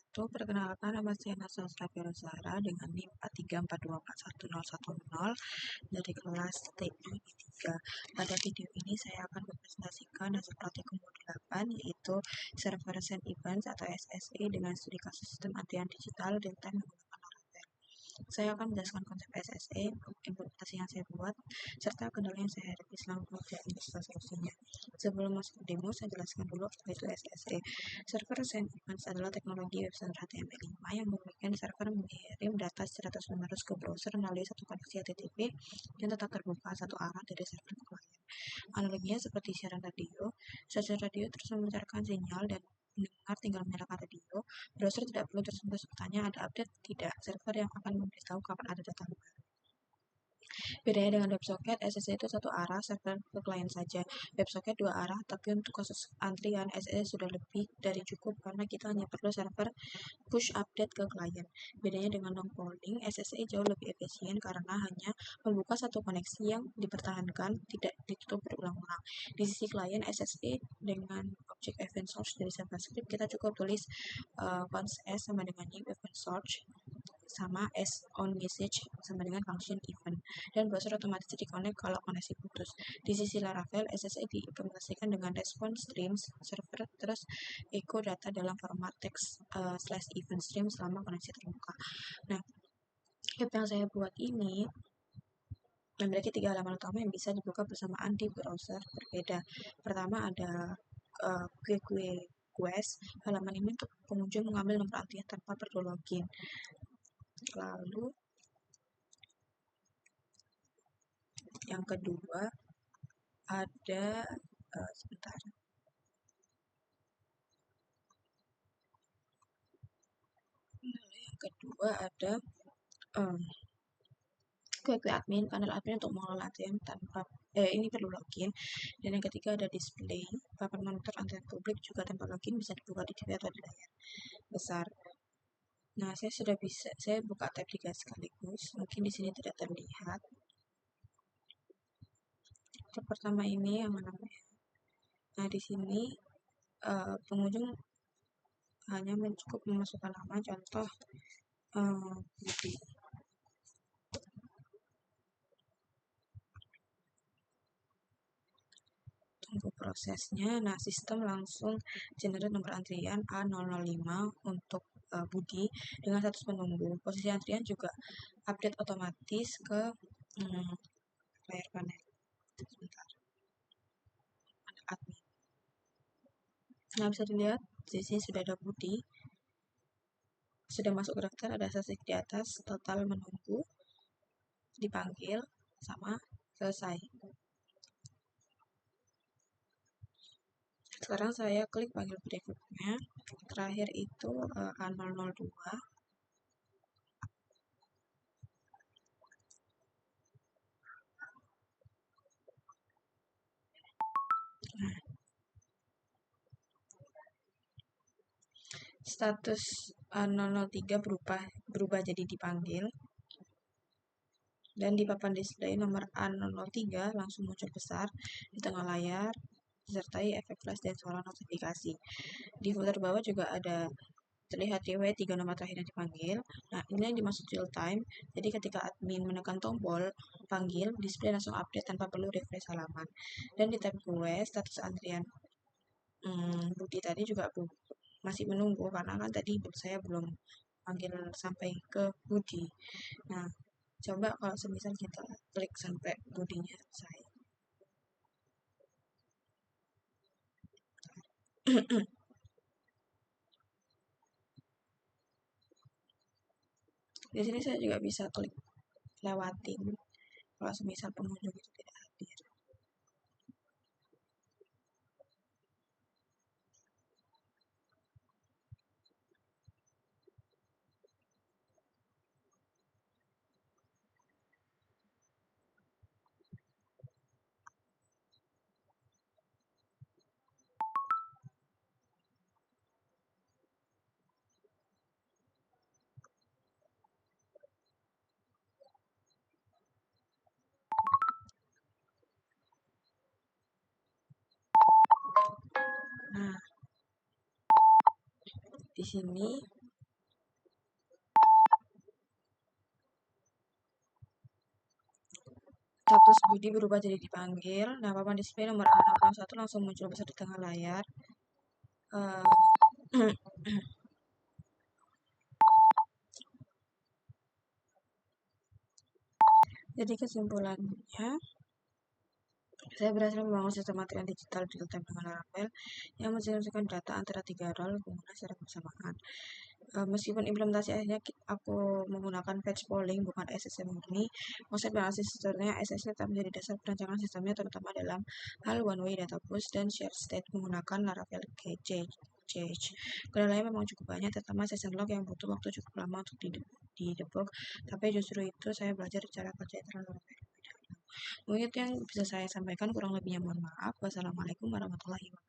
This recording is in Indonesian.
wabarakatuh. Perkenalkan, nama saya Nasra Firozara dengan NIM 434241010 dari kelas TI 3. Pada video ini saya akan mempresentasikan hasil praktikum modul 8 yaitu Server Send Events atau SSE dengan studi kasus sistem antrian digital real time menggunakan Laravel. Saya akan menjelaskan konsep SSE, implementasi yang saya buat, serta kendala yang saya hadapi selama pengerjaan ini serta solusinya. Sebelum masuk ke demo, saya jelaskan dulu apa itu SSE. Server Send Events adalah teknologi web server HTML5 yang memungkinkan server mengirim data secara terus-menerus ke browser melalui satu koneksi HTTP yang tetap terbuka satu arah dari server ke klien. Analoginya seperti siaran radio, stasiun radio terus memancarkan sinyal dan pendengar tinggal menyalakan radio. Browser tidak perlu terus-menerus bertanya ada update tidak, server yang akan memberitahu kapan ada data baru. Bedanya dengan WebSocket, SSH itu satu arah, server ke klien saja. WebSocket dua arah, tapi untuk kasus antrian, SSH sudah lebih dari cukup karena kita hanya perlu server push update ke klien. Bedanya dengan long polling, SSH jauh lebih efisien karena hanya membuka satu koneksi yang dipertahankan, tidak ditutup berulang-ulang. Di sisi klien, SSH dengan objek event source dari JavaScript, kita cukup tulis const s sama dengan new event source sama s on message sama dengan function event, dan browser otomatis reconnect kalau koneksi putus. Di sisi Laravel, SSH diimplementasikan dengan response streams, server terus echo data dalam format text /event stream selama koneksi terbuka. Nah, app yang saya buat ini memiliki 3 halaman utama yang bisa dibuka bersamaan di browser berbeda. Pertama ada gue quest. Halaman ini untuk pengunjung mengambil nomor antrian tanpa perlu login. Lalu yang kedua ada sebentar. Yang kedua ada gue admin, panel admin untuk mengelola antrian tanpa ini perlu login. Dan yang ketiga ada display, papan monitor antrian publik juga tanpa login bisa dibuka di TV atau di layar besar. Nah, saya buka tab 3 sekaligus. Mungkin di sini tidak terlihat. Tab pertama ini yang namanya. Nah, di sini pengunjung hanya cukup memasukkan nama, contoh Budi. Tunggu prosesnya. Nah, sistem langsung generate nomor antrian A005 untuk Budi dengan status menunggu. Posisi antrian juga update otomatis ke layar panel. Sebentar. Admin. Nah, bisa dilihat di sini sudah ada Budi. Sudah masuk ke daftar, ada statistik di atas, total menunggu, dipanggil, sama selesai. Sekarang saya klik panggil berikutnya. Terakhir itu A002. Nah, status A003 berubah jadi dipanggil. Dan di papan display nomor A003 langsung muncul besar di tengah layar, disertai efek flash dan suara notifikasi. Di footer bawah juga ada terlihat riwayat 3 nomor terakhir yang dipanggil. Nah, ini yang dimaksud real time. Jadi ketika admin menekan tombol panggil, display langsung update tanpa perlu refresh halaman. Dan di tab gue, status antrian Budi tadi juga masih menunggu karena kan tadi saya belum panggil sampai ke Budi. Nah, coba kalau semisal kita klik sampai Budinya selesai. Di sini saya juga bisa klik lewatin kalau semisal pengunjung itu tidak hadir. Nah, di sini Status Budi berubah jadi dipanggil. Nah, papan display nomor 661 langsung muncul besar di tengah layar. Eh, jadi kesimpulannya, saya berhasil membangun sistem material digital real time dengan Laravel yang mensinkronkan data antara tiga role pengguna secara bersamaan. Meskipun implementasi akhirnya aku menggunakan fetch polling bukan SSM murni, konsep dan arsitekturnya SSM tetap menjadi dasar perancangan sistemnya terutama dalam hal one way data push dan share state menggunakan Laravel Cage. Kendalanya memang cukup banyak, terutama session log yang butuh waktu cukup lama untuk didebug, tapi justru itu saya belajar cara kerja internal Laravel. Mungkin itu yang bisa saya sampaikan, kurang lebihnya mohon maaf. Wassalamualaikum warahmatullahi wabarakatuh.